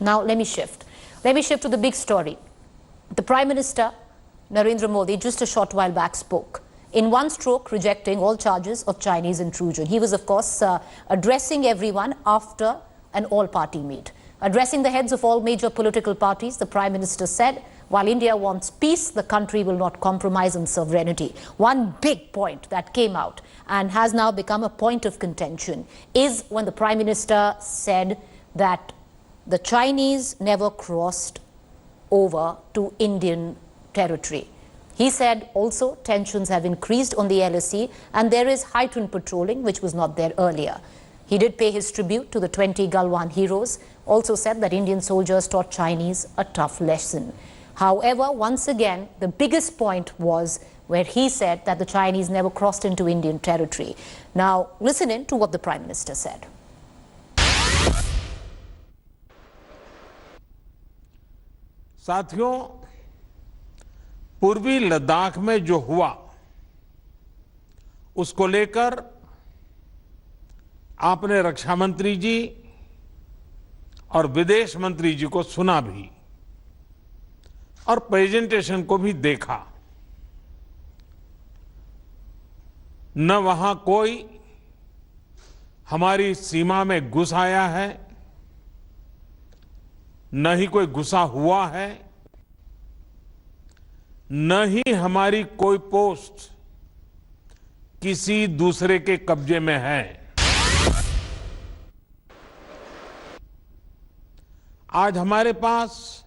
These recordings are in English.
Now let me shift. Let me shift to the big story. The Prime Minister Narendra Modi just a short while back spoke, in one stroke rejecting all charges of Chinese intrusion. He was, of course, addressing everyone after an all-party meet. Addressing the heads of all major political parties, the Prime Minister said, while India wants peace, the country will not compromise on sovereignty. One big point that came out and has now become a point of contention is when the Prime Minister said that the Chinese never crossed over to Indian territory. He said also tensions have increased on the LAC and there is heightened patrolling, which was not there earlier. He did pay his tribute to the 20 Galwan heroes, also said that Indian soldiers taught Chinese a tough lesson. However, once again, the biggest point was where he said that the Chinese never crossed into Indian territory. Now, listen in to what the Prime Minister said. साथियों, पूर्वी लद्दाख में जो हुआ उसको लेकर आपने रक्षा मंत्री जी और विदेश मंत्री जी को सुना भी और प्रेजेंटेशन को भी देखा। न वहां कोई हमारी सीमा में घुस आया है, न ही कोई घुसा हुआ है, न ही हमारी कोई पोस्ट किसी दूसरे के कब्जे में है। आज हमारे पास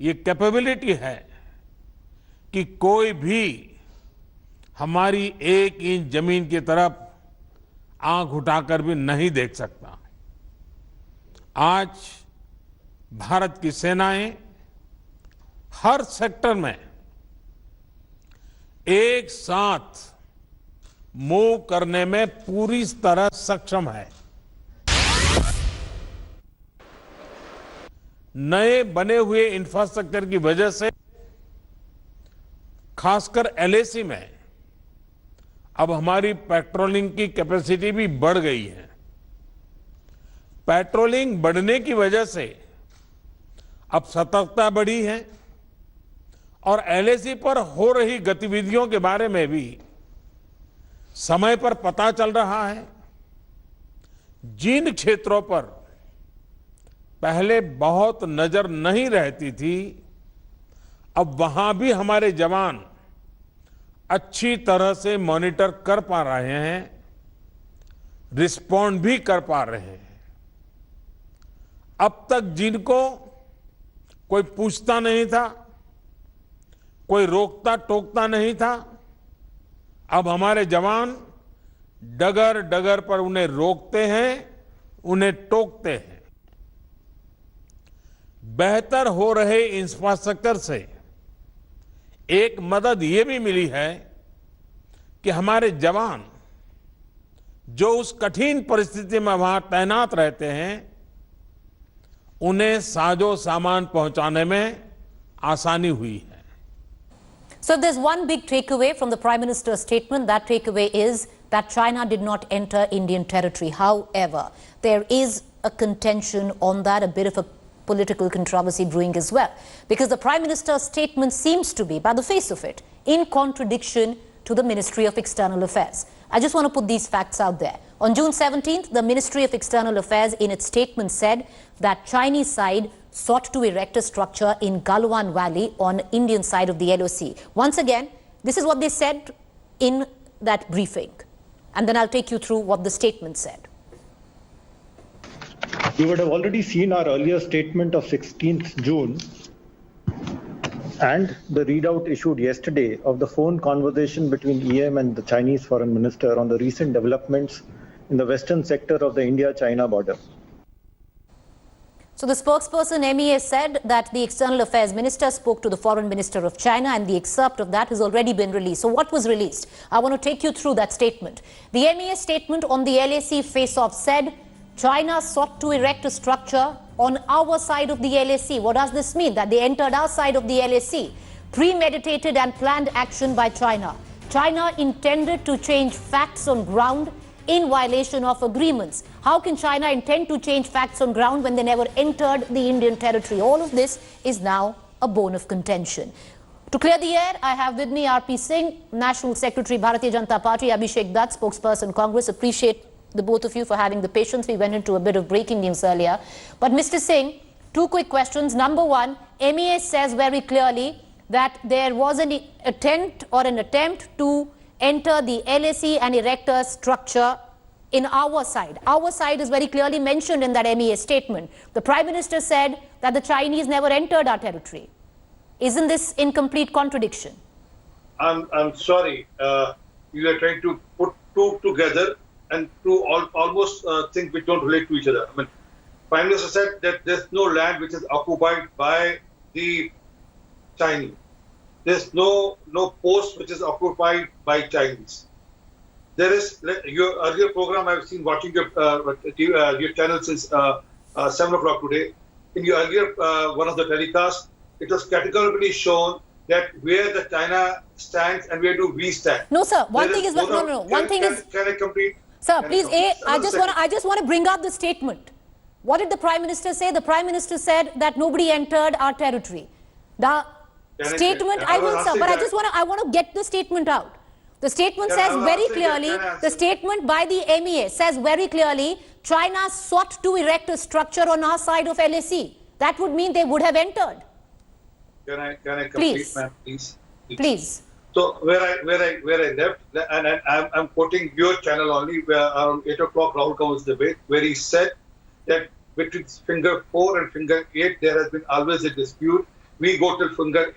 ये कैपेबिलिटी है कि कोई भी हमारी एक इंच जमीन की तरफ आंख उठाकर भी नहीं देख सकता। आज भारत की सेनाएं हर सेक्टर में एक साथ मूव करने में पूरी तरह सक्षम है। नए बने हुए इंफ्रास्ट्रक्चर की वजह से खासकर LAC में अब हमारी पेट्रोलिंग की कैपेसिटी भी बढ़ गई है। पेट्रोलिंग बढ़ने की वजह से अब सतर्कता बढ़ी है और LAC पर हो रही गतिविधियों के बारे में भी समय पर पता चल रहा है। जिन क्षेत्रों पर पहले बहुत नजर नहीं रहती थी, अब वहां भी हमारे जवान अच्छी तरह से मॉनिटर कर पा रहे हैं, रिस्पॉन्ड भी कर पा रहे हैं। अब तक जिनको कोई पूछता नहीं था, कोई रोकता टोकता नहीं था, अब हमारे जवान डगर डगर पर उन्हें रोकते हैं, उन्हें टोकते हैं। बेहतर हो रहे इंफ्रास्ट्रक्चर से एक मदद ये भी मिली है कि हमारे जवान जो उस कठिन परिस्थिति में वहां तैनात रहते हैं, उन्हें साजो सामान पहुंचाने में आसानी हुई है। So there's one big takeaway from the Prime Minister's statement. That takeaway is that China did not enter Indian territory. However, there is a contention on that, a bit of a political controversy brewing as well, because the Prime Minister's statement seems to be, by the face of it, in contradiction to the Ministry of External Affairs. I just want to put these facts out there. On June 17th, the Ministry of External Affairs in its statement said that Chinese side sought to erect a structure in Galwan Valley on Indian side of the LAC. Once again, this is what they said in that briefing. And then I'll take you through what the statement said. You would have already seen our earlier statement of 16th June and the readout issued yesterday of the phone conversation between EM and the Chinese Foreign Minister on the recent developments in the western sector of the India-China border. So the spokesperson MEA said that the External Affairs Minister spoke to the Foreign Minister of China and the excerpt of that has already been released. So what was released? I want to take you through that statement. The MEA statement on the LAC face-off said China sought to erect a structure on our side of the LAC. What does this mean? That they entered our side of the LAC. Premeditated and planned action by China. China intended to change facts on ground in violation of agreements. How can China intend to change facts on ground when they never entered the Indian territory? All of this is now a bone of contention. To clear the air, I have with me R.P. Singh, National Secretary, Bharatiya Janata Party, Abhishek Dutt, spokesperson, Congress. Appreciate the both of you for having the patience. We went into a bit of breaking news earlier. But Mr. Singh, two quick questions. Number one, MEA says very clearly that there was an attempt to enter the LAC and erector structure in our side. Our side is very clearly mentioned in that MEA statement. The Prime Minister said that the Chinese never entered our territory. Isn't this in complete contradiction? I'm sorry. You are trying to put two together and almost things which don't relate to each other. I mean, Prime Minister said that there's no land which is occupied by the Chinese. There's no post which is occupied by Chinese. There is your earlier program I've seen watching your channel since 7 o'clock today. In your earlier one of the telecasts, it was categorically shown that where the China stands and where do we stand. No, sir. One thing is One thing is. Can I complete? Sir, please. I just want to bring up the statement. What did the Prime Minister say? The Prime Minister said that nobody entered our territory. The statement, I will, sir, but I want to get the statement out. The statement says very clearly, the statement by the MEA says very clearly, China sought to erect a structure on our side of LAC. That would mean they would have entered. Can I complete, please. ma'am, please? Please. So where I left, and I'm quoting your channel only, where around 8 o'clock Rahul Kamal's debate, where he said that between finger 4 and finger 8, there has been always a dispute. We go till finger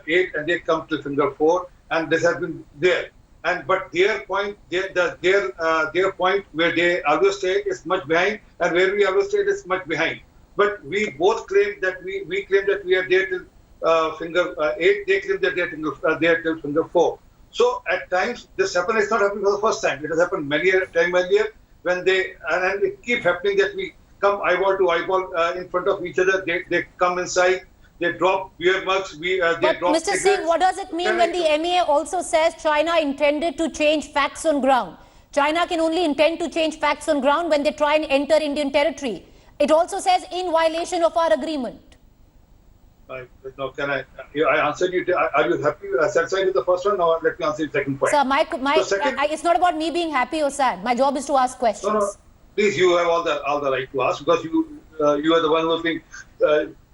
8 and they come till finger 4, and this has been there. But their point, their point where they always say is much behind, and where we always say it is much behind. But we both claim that we claim that we are there till finger 8. They claim that they are till finger 4. So at times this happened. It's not happening for the first time. It has happened many times earlier when they and it keeps happening that we come eyeball to eyeball in front of each other. They come inside. They drop beer mugs. They but drop Mr. cigarettes. Singh, what does it mean when the MEA also says China intended to change facts on ground? China can only intend to change facts on ground when they try and enter Indian territory. It also says in violation of our agreement. No, can I answered you? Are you happy, satisfied with the first one, or let me answer the second point? Sir, it's not about me being happy or sad. My job is to ask questions. No. Please, you have all the right to ask, because you are the one who has been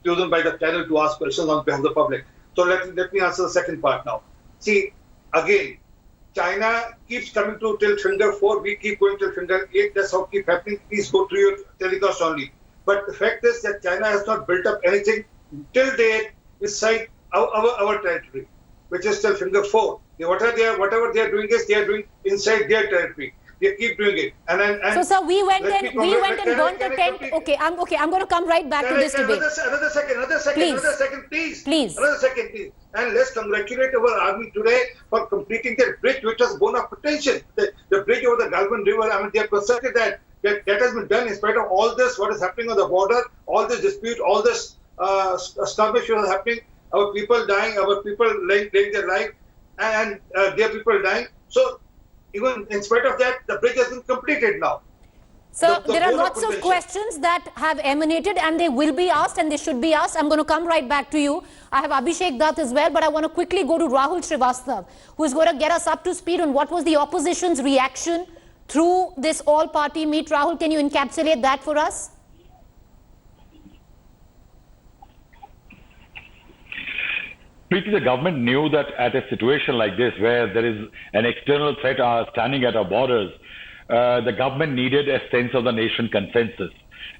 chosen by the channel to ask questions on behalf of the public. So let me answer the second part now. See, again, China keeps coming to till finger 4. We keep going till finger 8. That's how it keeps happening. Please go through your telecast only. But the fact is that China has not built up anything till date inside our territory, which is till finger 4. Whatever they are doing is they are doing inside their territory. They keep doing it. So, sir, we went and burnt a tent. Okay, I'm going to come right back to this debate. Another second, please. Please. Another second, please. And let's congratulate our army today for completing their bridge, which was bone of contention. The bridge over the Galwan River. I mean, they have asserted that has been done in spite of all this, what is happening on the border, all this dispute, all this skirmish was happening, our people dying, our people laying their life, and their people dying. So even in spite of that, the bridge has been completed now. So there are lots of questions that have emanated, and they will be asked and they should be asked. I'm going to come right back to you. I have Abhishek Dutt as well, but I want to quickly go to Rahul Srivastav, who is going to get us up to speed on what was the opposition's reaction through this all-party meet. Rahul, can you encapsulate that for us? Preeti, the government knew that at a situation like this, where there is an external threat standing at our borders, the government needed a sense of the nation consensus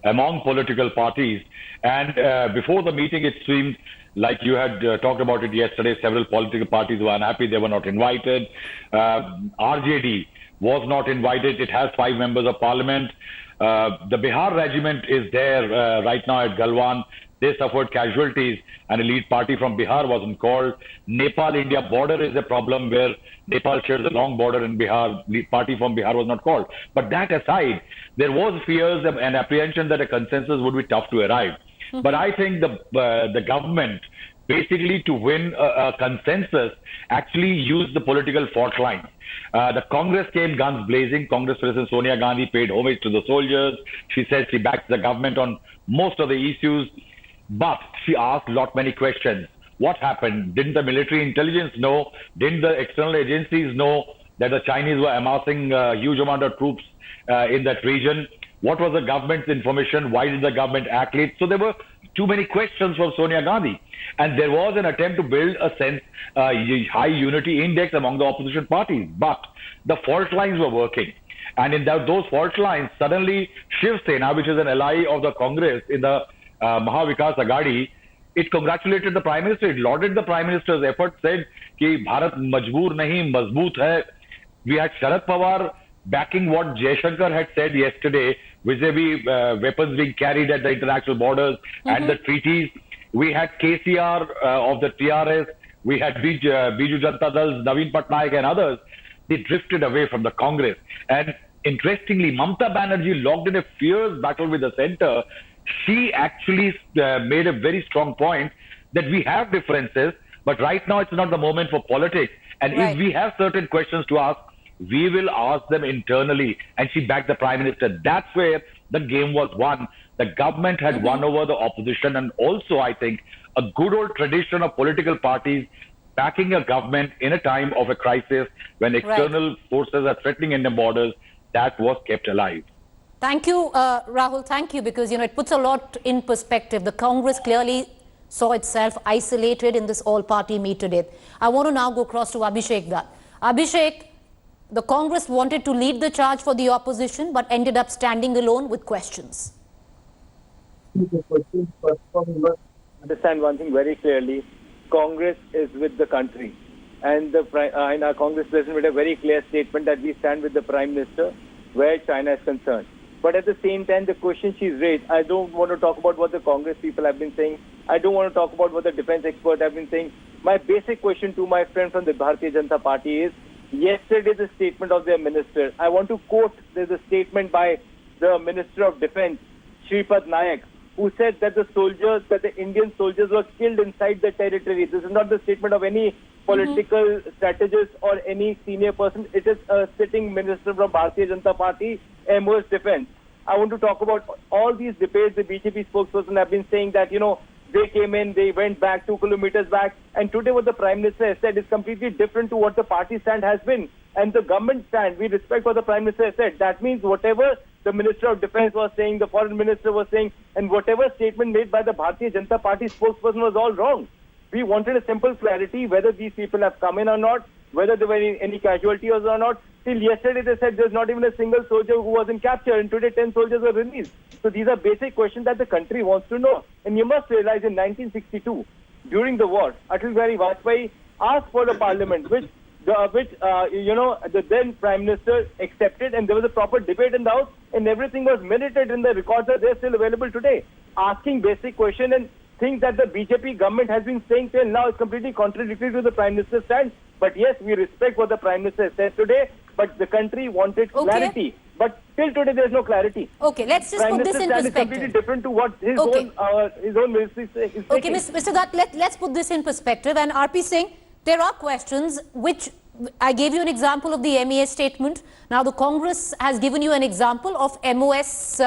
among political parties. And before the meeting, it seemed like you had talked about it yesterday, several political parties were unhappy, they were not invited. RJD was not invited. It has 5 members of parliament. The Bihar regiment is there right now at Galwan. They suffered casualties. An elite party from Bihar wasn't called. Nepal-India border is a problem where Nepal shares a long border in Bihar. Elite party from Bihar was not called. But that aside, there was fears and apprehension that a consensus would be tough to arrive. But I think the government basically to win a consensus, actually used the political fault lines. The Congress came guns blazing. Congress President Sonia Gandhi paid homage to the soldiers. She said she backs the government on most of the issues, but she asked many questions. What happened? Didn't the military intelligence know? Didn't the external agencies know that the Chinese were amassing a huge amount of troops in that region? What was the government's information? Why did the government act late? So there were too many questions from Sonia Gandhi. And there was an attempt to build a sense, high unity index among the opposition parties. But the fault lines were working. And in those fault lines, suddenly Shiv Sena, which is an ally of the Congress in the Maha Vikas Aghadi, it congratulated the Prime Minister. It lauded the Prime Minister's effort, said कि भारत मजबूर नहीं, मजबूत है. We had Sharad Pawar backing what Jaishankar had said yesterday, vis-a-vis weapons being carried at the international borders and the treaties. We had KCR of the TRS. We had Biju Janata Dal's Naveen Patnaik and others. They drifted away from the Congress. And interestingly, Mamata Banerjee logged in a fierce battle with the centre. She actually made a very strong point that we have differences, but right now it's not the moment for politics. And if we have certain questions to ask, we will ask them internally. And she backed the Prime Minister. That's where the game was won. The government had won over the opposition, and also, I think, a good old tradition of political parties backing a government in a time of a crisis when external forces are threatening Indian borders. That was kept alive. Thank you, Rahul. Thank you, because, it puts a lot in perspective. The Congress clearly saw itself isolated in this all-party meet today. I want to now go across to Abhishek Dutt. Abhishek, the Congress wanted to lead the charge for the opposition, but ended up standing alone with questions. Understand one thing very clearly. Congress is with the country. And our Congress President made a very clear statement that we stand with the Prime Minister where China is concerned. But at the same time, the question she's raised, I don't want to talk about what the Congress people have been saying. I don't want to talk about what the defense experts have been saying. My basic question to my friend from the Bharatiya Janata Party is, yesterday the statement of their minister, I want to quote, there's a statement by the Minister of Defense, Shripad Nayak, who said that the Indian soldiers were killed inside the territory. This is not the statement of any political strategist or any senior person. It is a sitting minister from Bharatiya Janata Party, MOS Defense. I want to talk about all these debates. The BJP spokesperson have been saying that, they came in, they went back 2 kilometers back. And today what the Prime Minister has said is completely different to what the party stand has been. And the government stand, we respect what the Prime Minister has said. That means whatever the Minister of Defense was saying, the Foreign Minister was saying, and whatever statement made by the Bharatiya Janata Party spokesperson was all wrong. We wanted a simple clarity whether these people have come in or not, whether there were any casualties or not. Till yesterday they said there's not even a single soldier who was in capture, and today 10 soldiers were released. So these are basic questions that the country wants to know. And you must realize in 1962, during the war, Atal Bihari Vajpayee asked for the parliament, which the then Prime Minister accepted, and there was a proper debate in the House, and everything was minuted in the records that they're still available today. Asking basic question and things that the BJP government has been saying till now is completely contradictory to the Prime Minister's stand. But yes, we respect what the Prime Minister said today, but the country wanted clarity. But till today, there's no clarity. Okay, let's just put this in perspective. Is completely different to what his own ministry is taking. Okay, Mr. Dutt, let's put this in perspective. And RP Singh, there are questions which I gave you an example of the MEA statement. Now, the Congress has given you an example of MOS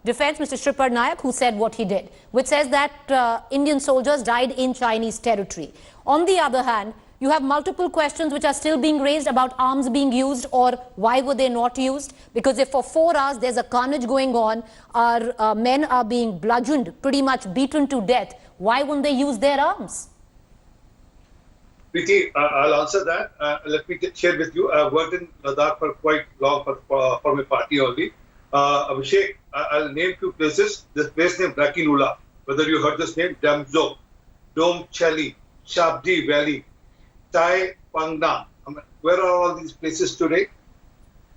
Defense, Mr. Shripad Nayak, who said what he did, which says that Indian soldiers died in Chinese territory. On the other hand, you have multiple questions which are still being raised about arms being used, or why were they not used? Because if for 4 hours there's a carnage going on, our men are being bludgeoned, pretty much beaten to death, why wouldn't they use their arms? Preeti, I'll answer that. Let me share with you. I've worked in Ladakh for quite long for my party only. Abhishek, I'll name few places. This place named Rakinula, whether you heard this name, Damzo, Dom Chali, Shabdi Valley, Tai Pangna. Where are all these places today?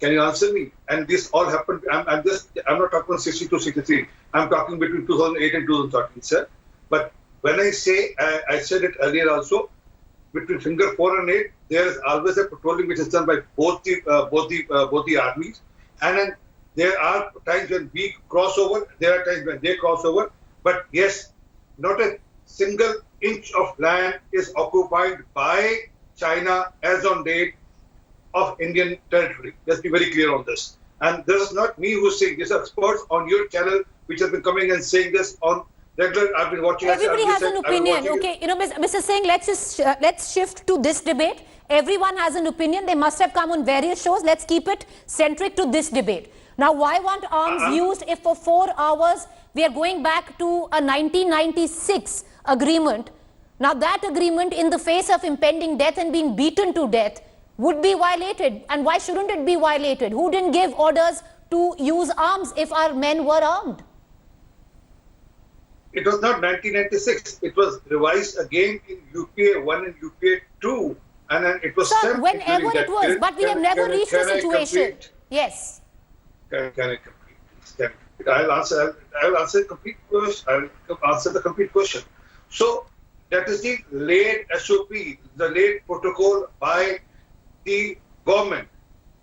Can you answer me? And this all happened. I'm not talking 62, 63. I'm talking between 2008 and 2013, sir. But when I say, I said it earlier also, between finger 4 and 8, there is always a patrolling which is done by both the armies. And then there are times when we cross over, there are times when they cross over. But yes, not a single inch of land is occupied by China as on date of Indian territory. Let's be very clear on this. And this is not me who's saying this. Experts on your channel which have been coming and saying this on regular. I've been watching. Everybody has an opinion. Okay, you know, Mr. Singh, let's shift to this debate. Everyone has an opinion. They must have come on various shows. Let's keep it centric to this debate. Now, why weren't arms used if for 4 hours we are going back to a 1996 agreement? Now, that agreement in the face of impending death and being beaten to death would be violated. And why shouldn't it be violated? Who didn't give orders to use arms if our men were armed? It was not 1996. It was revised again in UPA 1 and UPA 2. And then it was Sir, whenever it was, but we have never reached a situation. Yes. Can I complete? I'll answer the complete question. I'll answer the complete question. So that is the late SOP, the late protocol by the government,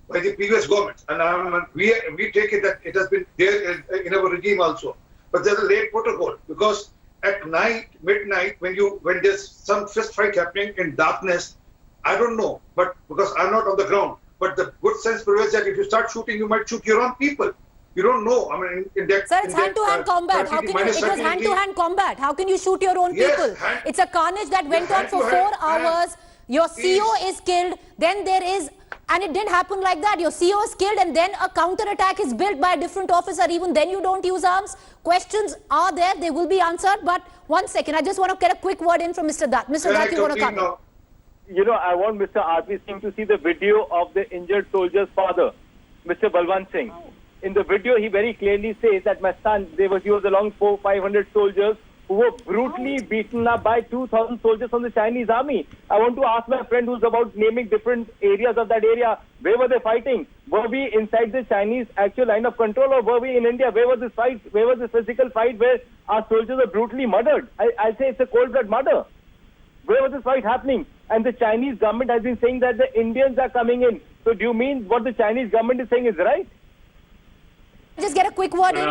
by the previous government, and we take it that it has been there in our regime also. But there's a late protocol because at night, midnight, when there's some fist fight happening in darkness, I don't know, but because I'm not on the ground. But the good sense prevails that if you start shooting, you might shoot your own people. You don't know. I mean, in that. Sir, it's hand-to-hand combat. How can you? It was hand-to-hand combat. How can you shoot your own people? It's a carnage that went on for 4 hours. Your CO is killed. Then there is, and it didn't happen like that. Your CO is killed, and then a counter-attack is built by a different officer. Even then, you don't use arms. Questions are there. They will be answered. But 1 second, I just want to get a quick word in from Mr. Dutt. Mr. Dutt, you want to come in? You know, I want Mr. R.P. Singh to see the video of the injured soldier's father, Mr. Balwant Singh. In the video, he very clearly says that my son, he was along 400-500 soldiers who were brutally beaten up by 2,000 soldiers from the Chinese army. I want to ask my friend who's about naming different areas of that area, where were they fighting? Were we inside the Chinese actual line of control, or were we in India? Where was this fight? Where was this physical fight where our soldiers were brutally murdered? I say it's a cold-blood murder. Where was this fight happening? And the Chinese government has been saying that the Indians are coming in. So do you mean what the Chinese government is saying is right? Just get a quick word in.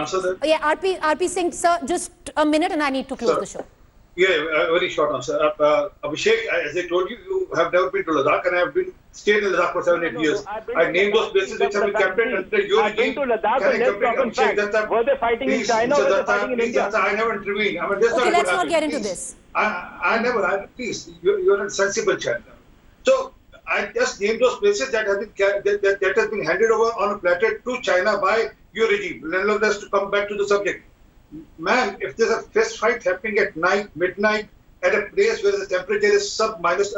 Yeah, RP Singh, sir, just a minute and I need to close the show. Yeah, a very short answer. Abhishek, as I told you, you have never been to Ladakh, and I have stayed in Ladakh for 7-8 years. I named those places which have been captured under your regime. I've been to Ladakh, and let's talk in fact. Were they fighting in China or were they fighting in India? I never intervened. I mean, okay, let's not get into this. Please, you're a sensible channel. So I just named those places that have been that has been handed over on a platter to China by your regime. Let us to come back to the subject. Ma'am, if there's a fist fight happening at night, midnight, at a place where the temperature is minus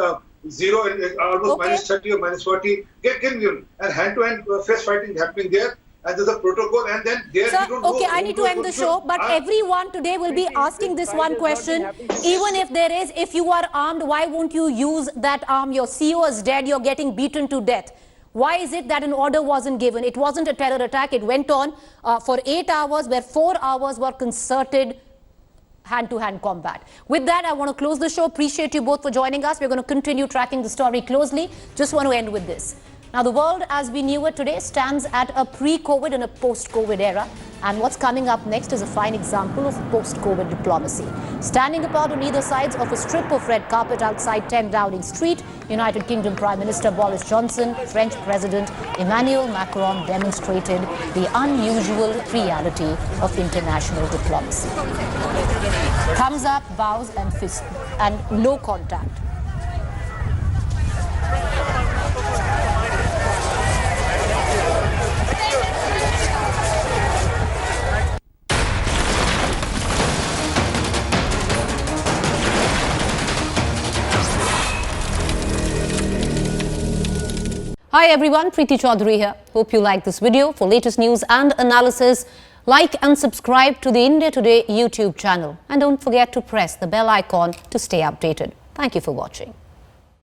0 and almost minus 30 or minus 40, get and hand-to-hand fist fighting happening there. And there's a protocol, and then there Sir, you don't know. Okay, I need to end the show, but everyone today will be asking this one question. Even if there is, if you are armed, why won't you use that arm? Your CO is dead, you're getting beaten to death. Why is it that an order wasn't given? It wasn't a terror attack. It went on for 8 hours, where 4 hours were concerted hand-to-hand combat. With that, I want to close the show. Appreciate you both for joining us. We're going to continue tracking the story closely. Just want to end with this. Now, the world as we knew it today stands at a pre-COVID and a post-COVID era. And what's coming up next is a fine example of post-COVID diplomacy. Standing apart on either sides of a strip of red carpet outside 10 Downing Street, United Kingdom Prime Minister Boris Johnson, French President Emmanuel Macron demonstrated the unusual reality of international diplomacy. Thumbs up, bows and fist, and no contact. Hi everyone, Preeti Chaudhary here. Hope you like this video. For latest news and analysis, like and subscribe to the India Today YouTube channel. And don't forget to press the bell icon to stay updated. Thank you for watching.